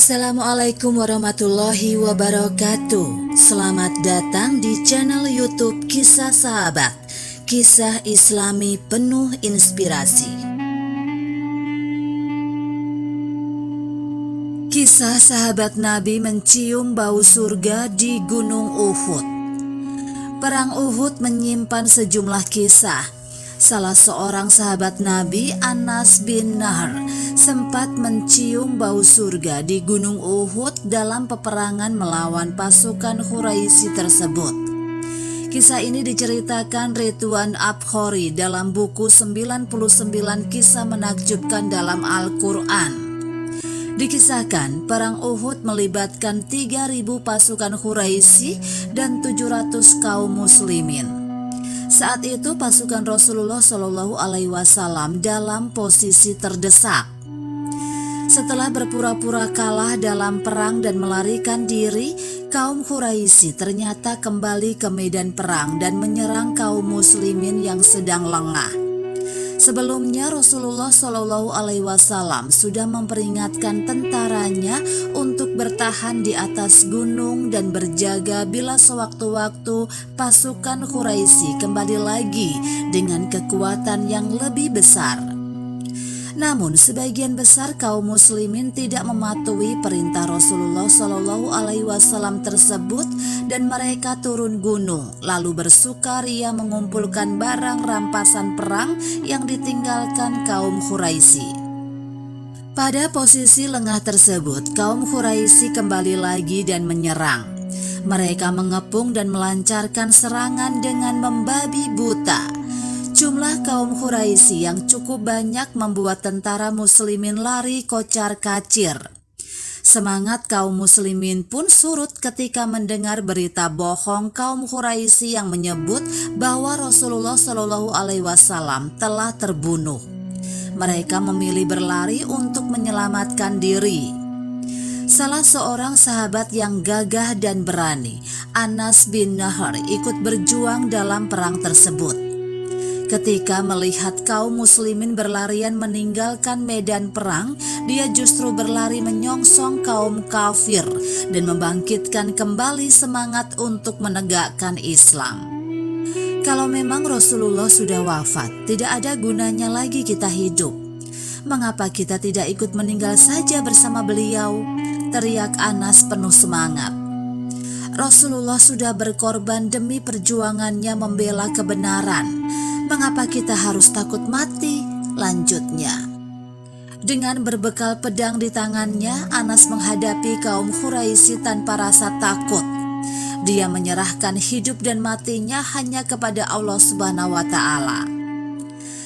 Assalamualaikum warahmatullahi wabarakatuh. Selamat datang di channel YouTube Kisah Sahabat, kisah Islami penuh inspirasi. Kisah sahabat Nabi mencium bau surga di Gunung Uhud. Perang Uhud menyimpan sejumlah kisah. Salah seorang sahabat Nabi, Anas bin Nahr, sempat mencium bau surga di Gunung Uhud dalam peperangan melawan pasukan Quraisy tersebut. Kisah ini diceritakan Ridwan Abkhori dalam buku 99 kisah menakjubkan dalam Al-Quran. Dikisahkan perang Uhud melibatkan 3.000 pasukan Quraisy dan 700 kaum muslimin. Saat itu pasukan Rasulullah Shallallahu Alaihi Wasallam dalam posisi terdesak. Setelah berpura-pura kalah dalam perang dan melarikan diri, kaum Quraisy ternyata kembali ke medan perang dan menyerang kaum muslimin yang sedang lengah. Sebelumnya Rasulullah Shallallahu Alaihi Wasallam sudah memperingatkan tentaranya untuk bertahan di atas gunung dan berjaga bila sewaktu-waktu pasukan Quraisy kembali lagi dengan kekuatan yang lebih besar. Namun sebagian besar kaum muslimin tidak mematuhi perintah Rasulullah Shallallahu Alaihi Wasallam tersebut dan mereka turun gunung lalu bersukaria mengumpulkan barang rampasan perang yang ditinggalkan kaum Quraisy. Pada posisi lengah tersebut, kaum Quraisy kembali lagi dan menyerang. Mereka mengepung dan melancarkan serangan dengan membabi buta. Jumlah kaum Quraisy yang cukup banyak membuat tentara muslimin lari kocar-kacir. Semangat kaum muslimin pun surut ketika mendengar berita bohong kaum Quraisy yang menyebut bahwa Rasulullah Shallallahu Alaihi Wasallam telah terbunuh. Mereka memilih berlari untuk menyelamatkan diri. Salah seorang sahabat yang gagah dan berani, Anas bin Nahr, ikut berjuang dalam perang tersebut. Ketika melihat kaum muslimin berlarian meninggalkan medan perang, dia justru berlari menyongsong kaum kafir dan membangkitkan kembali semangat untuk menegakkan Islam. Kalau memang Rasulullah sudah wafat, tidak ada gunanya lagi kita hidup. Mengapa kita tidak ikut meninggal saja bersama beliau? Teriak Anas penuh semangat. Rasulullah sudah berkorban demi perjuangannya membela kebenaran. Mengapa kita harus takut mati? Lanjutnya. Dengan berbekal pedang di tangannya, Anas menghadapi kaum Quraisy tanpa rasa takut. Dia menyerahkan hidup dan matinya hanya kepada Allah Subhanahu wa Ta'ala.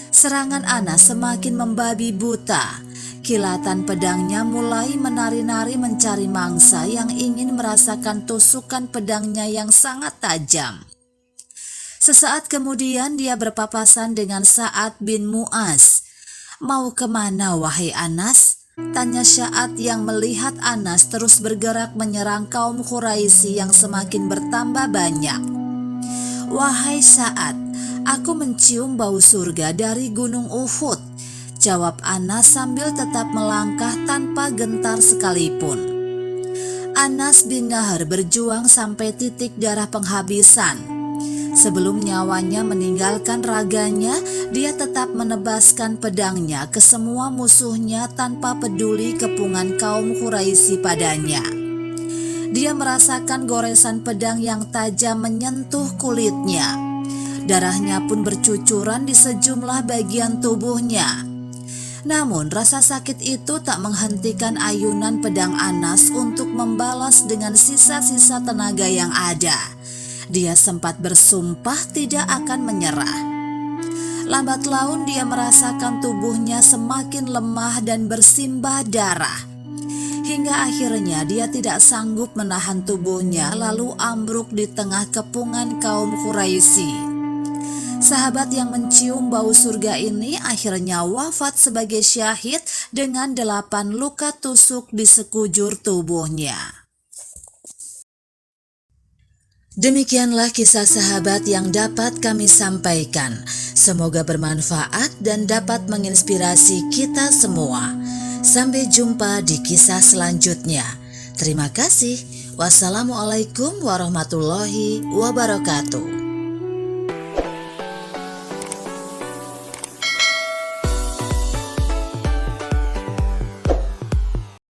Serangan Anas semakin membabi buta. Kilatan pedangnya mulai menari-nari mencari mangsa yang ingin merasakan tusukan pedangnya yang sangat tajam. Sesaat kemudian dia berpapasan dengan Sa'ad bin Mu'az. "Mau kemana wahai Anas?" tanya Sa'ad yang melihat Anas terus bergerak menyerang kaum Quraisy yang semakin bertambah banyak. "Wahai Sa'ad, aku mencium bau surga dari Gunung Uhud," jawab Anas sambil tetap melangkah tanpa gentar sekalipun. Anas bin Nahr berjuang sampai titik darah penghabisan. Sebelum nyawanya meninggalkan raganya, dia tetap menebaskan pedangnya ke semua musuhnya tanpa peduli kepungan kaum Quraisy padanya. Dia merasakan goresan pedang yang tajam menyentuh kulitnya. Darahnya pun bercucuran di sejumlah bagian tubuhnya. Namun rasa sakit itu tak menghentikan ayunan pedang Anas untuk membalas dengan sisa-sisa tenaga yang ada. Dia sempat bersumpah tidak akan menyerah. Lambat laun dia merasakan tubuhnya semakin lemah dan bersimbah darah. Hingga akhirnya dia tidak sanggup menahan tubuhnya lalu ambruk di tengah kepungan kaum Quraisy. Sahabat yang mencium bau surga ini akhirnya wafat sebagai syahid dengan 8 luka tusuk di sekujur tubuhnya. Demikianlah kisah sahabat yang dapat kami sampaikan. Semoga bermanfaat dan dapat menginspirasi kita semua. Sampai jumpa di kisah selanjutnya. Terima kasih. Wassalamualaikum warahmatullahi wabarakatuh.